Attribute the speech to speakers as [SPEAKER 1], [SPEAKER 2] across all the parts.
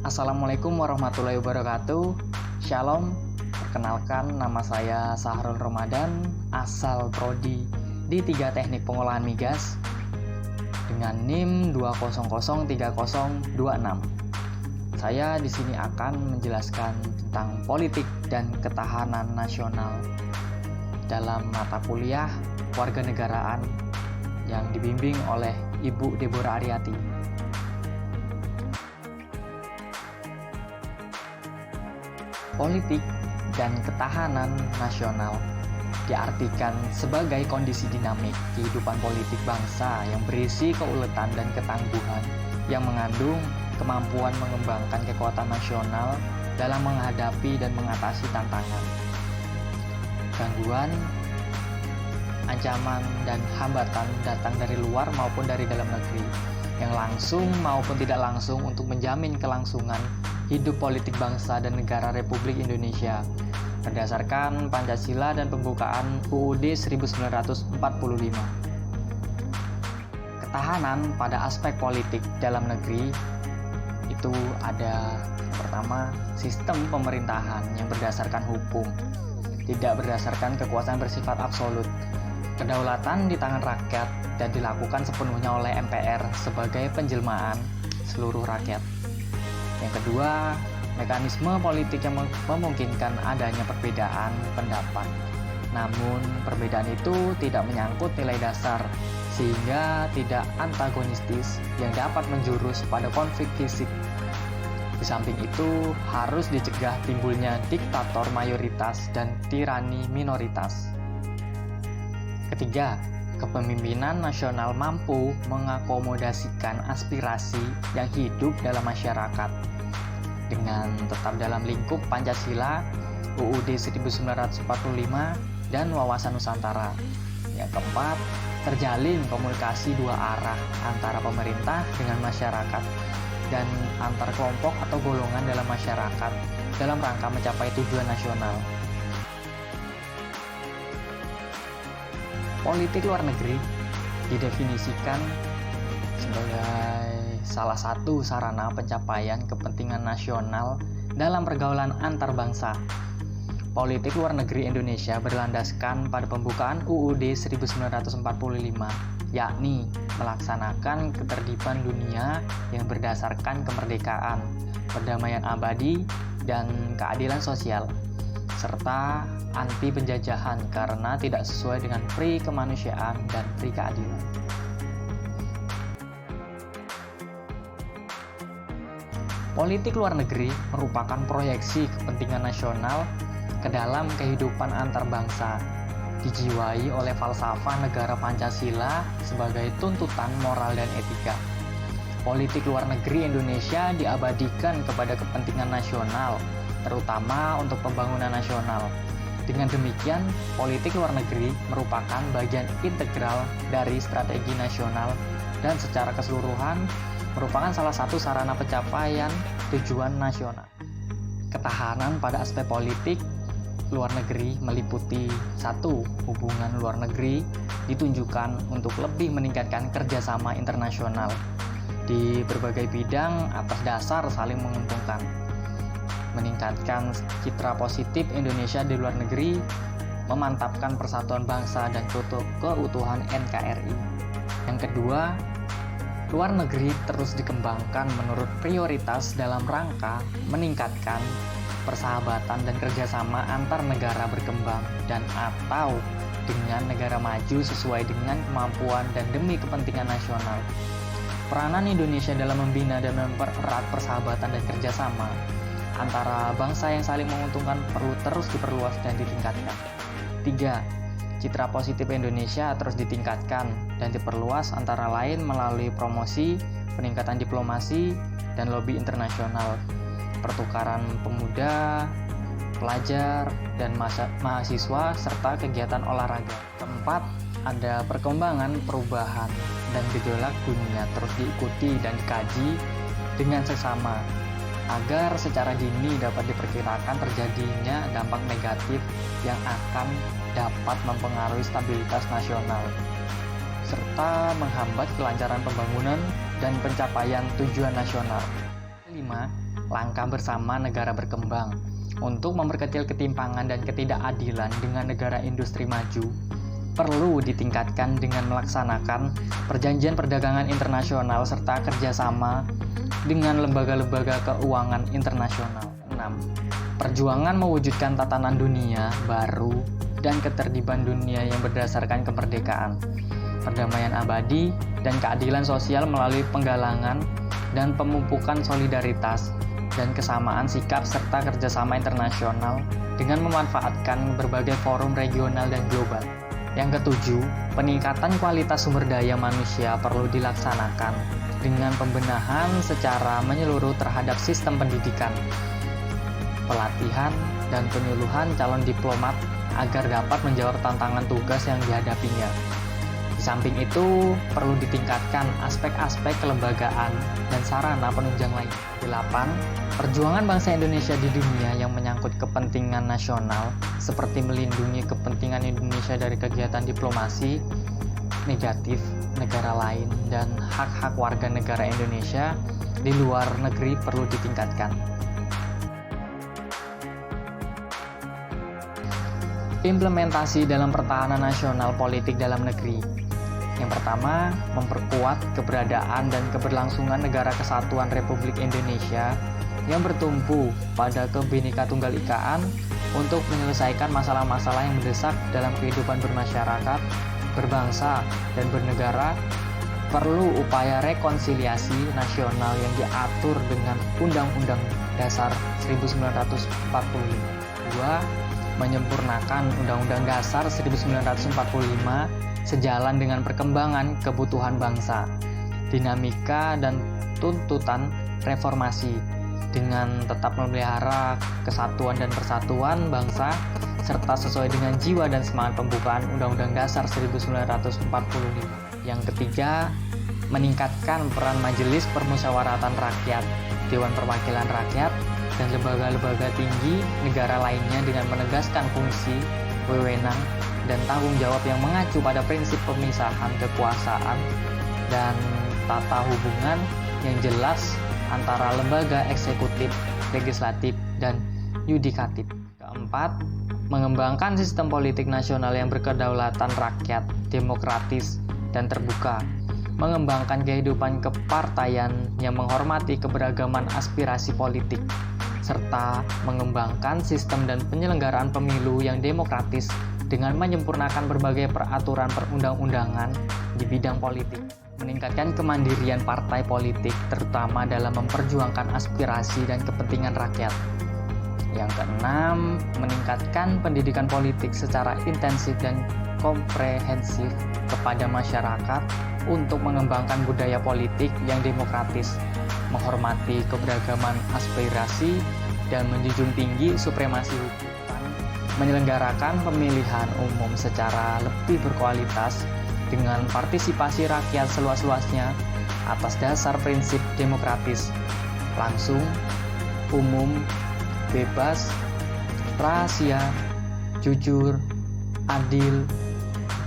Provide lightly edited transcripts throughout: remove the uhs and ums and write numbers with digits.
[SPEAKER 1] Assalamualaikum warahmatullahi wabarakatuh. Shalom. Perkenalkan, nama saya Sahrul Ramadan, asal prodi di 3 Teknik Pengolahan Migas dengan NIM 2003026. Saya di sini akan menjelaskan tentang politik dan ketahanan nasional dalam mata kuliah Kewarganegaraan yang dibimbing oleh Ibu Deborah Aryati. Politik dan ketahanan nasional diartikan sebagai kondisi dinamik kehidupan politik bangsa yang berisi keuletan dan ketangguhan yang mengandung kemampuan mengembangkan kekuatan nasional dalam menghadapi dan mengatasi tantangan, gangguan, ancaman, dan hambatan datang dari luar maupun dari dalam negeri yang langsung maupun tidak langsung untuk menjamin kelangsungan hidup politik bangsa dan negara Republik Indonesia berdasarkan Pancasila dan pembukaan UUD 1945. Ketahanan pada aspek politik dalam negeri itu ada pertama, sistem pemerintahan yang berdasarkan hukum, tidak berdasarkan kekuasaan bersifat absolut. Kedaulatan di tangan rakyat dan dilakukan sepenuhnya oleh MPR sebagai penjelmaan seluruh rakyat. Yang kedua, mekanisme politik yang memungkinkan adanya perbedaan pendapat. Namun, perbedaan itu tidak menyangkut nilai dasar, sehingga tidak antagonistis yang dapat menjurus pada konflik fisik. Di samping itu, harus dicegah timbulnya diktator mayoritas dan tirani minoritas. Ketiga, kepemimpinan nasional mampu mengakomodasikan aspirasi yang hidup dalam masyarakat dengan tetap dalam lingkup Pancasila, UUD 1945, dan wawasan Nusantara. Yang keempat, terjalin komunikasi dua arah antara pemerintah dengan masyarakat dan antar kelompok atau golongan dalam masyarakat dalam rangka mencapai tujuan nasional. Politik luar negeri didefinisikan sebagai salah satu sarana pencapaian kepentingan nasional dalam pergaulan antar bangsa. Politik luar negeri Indonesia berlandaskan pada pembukaan UUD 1945, yakni melaksanakan ketertiban dunia yang berdasarkan kemerdekaan, perdamaian abadi, dan keadilan sosial, serta anti penjajahan karena tidak sesuai dengan pri kemanusiaan dan pri keadilan. Politik luar negeri merupakan proyeksi kepentingan nasional ke dalam kehidupan antar bangsa, dijiwai oleh falsafah negara Pancasila sebagai tuntutan moral dan etika. Politik luar negeri Indonesia diabadikan kepada kepentingan nasional, terutama untuk pembangunan nasional. Dengan demikian, politik luar negeri merupakan bagian integral dari strategi nasional dan secara keseluruhan merupakan salah satu sarana pencapaian tujuan nasional. Ketahanan pada aspek politik luar negeri meliputi 1. Hubungan luar negeri ditunjukkan untuk lebih meningkatkan kerjasama internasional di berbagai bidang atas dasar saling menguntungkan, meningkatkan citra positif Indonesia di luar negeri, memantapkan persatuan bangsa dan keutuhan NKRI. Yang kedua, luar negeri terus dikembangkan menurut prioritas dalam rangka meningkatkan persahabatan dan kerjasama antar negara berkembang dan atau dengan negara maju sesuai dengan kemampuan dan demi kepentingan nasional. Peranan Indonesia dalam membina dan mempererat persahabatan dan kerjasama antara bangsa yang saling menguntungkan perlu terus diperluas dan ditingkatkan. 3. Citra positif Indonesia terus ditingkatkan dan diperluas antara lain melalui promosi, peningkatan diplomasi, dan lobi internasional, pertukaran pemuda, pelajar, dan mahasiswa, serta kegiatan olahraga. 4. Ada perkembangan perubahan dan gejolak dunia terus diikuti dan dikaji dengan seksama agar secara dini dapat diperkirakan terjadinya dampak negatif yang akan dapat mempengaruhi stabilitas nasional serta menghambat kelancaran pembangunan dan pencapaian tujuan nasional. 5. langkah bersama negara berkembang untuk memperkecil ketimpangan dan ketidakadilan dengan negara industri maju perlu ditingkatkan dengan melaksanakan perjanjian perdagangan internasional serta kerjasama dengan lembaga-lembaga keuangan internasional. 6. Perjuangan mewujudkan tatanan dunia baru dan ketertiban dunia yang berdasarkan kemerdekaan, perdamaian abadi, dan keadilan sosial melalui penggalangan dan pemupukan solidaritas dan kesamaan sikap serta kerjasama internasional dengan memanfaatkan berbagai forum regional dan global. Yang ketujuh, peningkatan kualitas sumber daya manusia perlu dilaksanakan dengan pembenahan secara menyeluruh terhadap sistem pendidikan, pelatihan, dan penyuluhan calon diplomat agar dapat menjawab tantangan tugas yang dihadapinya. Di samping itu, perlu ditingkatkan aspek-aspek kelembagaan dan sarana penunjang lain. 8. Perjuangan bangsa Indonesia di dunia yang menyangkut kepentingan nasional, seperti melindungi kepentingan Indonesia dari kegiatan diplomasi negatif negara lain dan hak-hak warga negara Indonesia di luar negeri perlu ditingkatkan. Implementasi dalam pertahanan nasional politik dalam negeri. Yang pertama, memperkuat keberadaan dan keberlangsungan Negara Kesatuan Republik Indonesia yang bertumpu pada Bhinneka Tunggal Ikaan untuk menyelesaikan masalah-masalah yang mendesak dalam kehidupan bermasyarakat, berbangsa, dan bernegara. Perlu upaya rekonsiliasi nasional yang diatur dengan Undang-Undang Dasar 1945. 2. Menyempurnakan Undang-Undang Dasar 1945 sejalan dengan perkembangan kebutuhan bangsa, dinamika dan tuntutan reformasi, dengan tetap memelihara kesatuan dan persatuan bangsa, serta sesuai dengan jiwa dan semangat pembukaan Undang-Undang Dasar 1945. Yang ketiga, meningkatkan peran Majelis Permusyawaratan Rakyat, Dewan Perwakilan Rakyat, dan lembaga-lembaga tinggi negara lainnya dengan menegaskan fungsi, wewenang, dan tanggung jawab yang mengacu pada prinsip pemisahan kekuasaan dan tata hubungan yang jelas antara lembaga eksekutif, legislatif, dan yudikatif. Keempat, mengembangkan sistem politik nasional yang berkedaulatan rakyat, demokratis, dan terbuka, mengembangkan kehidupan kepartaian yang menghormati keberagaman aspirasi politik, serta mengembangkan sistem dan penyelenggaraan pemilu yang demokratis dengan menyempurnakan berbagai peraturan perundang-undangan di bidang politik, meningkatkan kemandirian partai politik terutama dalam memperjuangkan aspirasi dan kepentingan rakyat. Yang keenam, meningkatkan pendidikan politik secara intensif dan komprehensif kepada masyarakat untuk mengembangkan budaya politik yang demokratis, menghormati keberagaman aspirasi, dan menjunjung tinggi supremasi hukum. Menyelenggarakan pemilihan umum secara lebih berkualitas dengan partisipasi rakyat seluas-luasnya atas dasar prinsip demokratis, langsung, umum, bebas, rahasia, jujur, adil,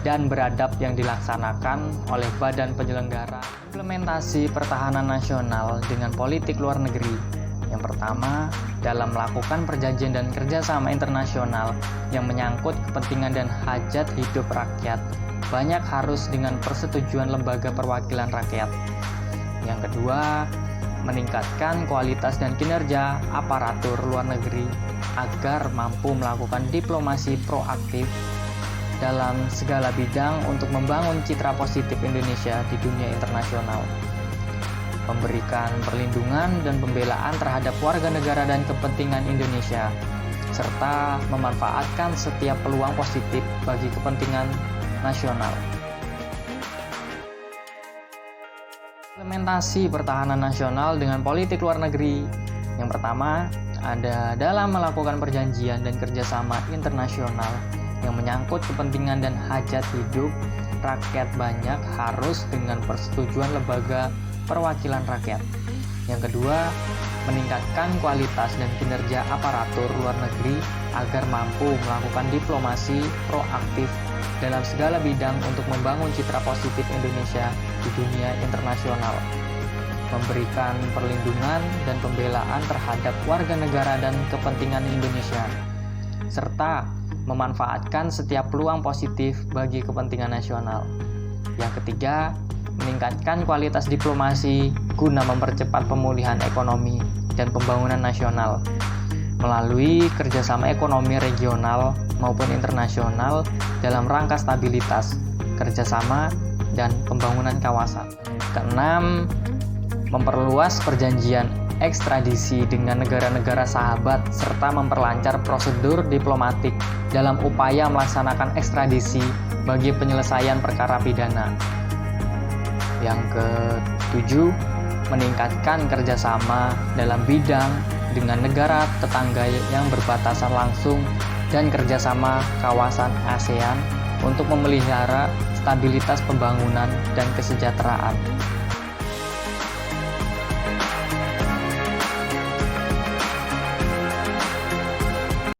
[SPEAKER 1] dan beradab yang dilaksanakan oleh badan penyelenggara. Implementasi pertahanan nasional dengan politik luar negeri. Yang pertama, dalam melakukan perjanjian dan kerjasama internasional yang menyangkut kepentingan dan hajat hidup rakyat, banyak harus dengan persetujuan lembaga perwakilan rakyat. Yang kedua, meningkatkan kualitas dan kinerja aparatur luar negeri agar mampu melakukan diplomasi proaktif dalam segala bidang untuk membangun citra positif Indonesia di dunia internasional. Memberikan perlindungan dan pembelaan terhadap warga negara dan kepentingan Indonesia, serta memanfaatkan setiap peluang positif bagi kepentingan nasional. Implementasi pertahanan nasional dengan politik luar negeri. Yang pertama, ada dalam melakukan perjanjian dan kerjasama internasional yang menyangkut kepentingan dan hajat hidup rakyat banyak harus dengan persetujuan lembaga perwakilan rakyat. Yang kedua, meningkatkan kualitas dan kinerja aparatur luar negeri agar mampu melakukan diplomasi proaktif dalam segala bidang untuk membangun citra positif Indonesia di dunia internasional. memberikan perlindungan dan pembelaan terhadap warga negara dan kepentingan Indonesia, serta memanfaatkan setiap peluang positif bagi kepentingan nasional. Yang ketiga, meningkatkan kualitas diplomasi guna mempercepat pemulihan ekonomi dan pembangunan nasional melalui kerjasama ekonomi regional maupun internasional dalam rangka stabilitas, kerjasama, dan pembangunan kawasan. Keenam, memperluas perjanjian ekstradisi dengan negara-negara sahabat serta memperlancar prosedur diplomatik dalam upaya melaksanakan ekstradisi bagi penyelesaian perkara pidana. Yang ketujuh, meningkatkan kerjasama dalam bidang dengan negara tetangga yang berbatasan langsung dan kerjasama kawasan ASEAN untuk memelihara stabilitas pembangunan dan kesejahteraan.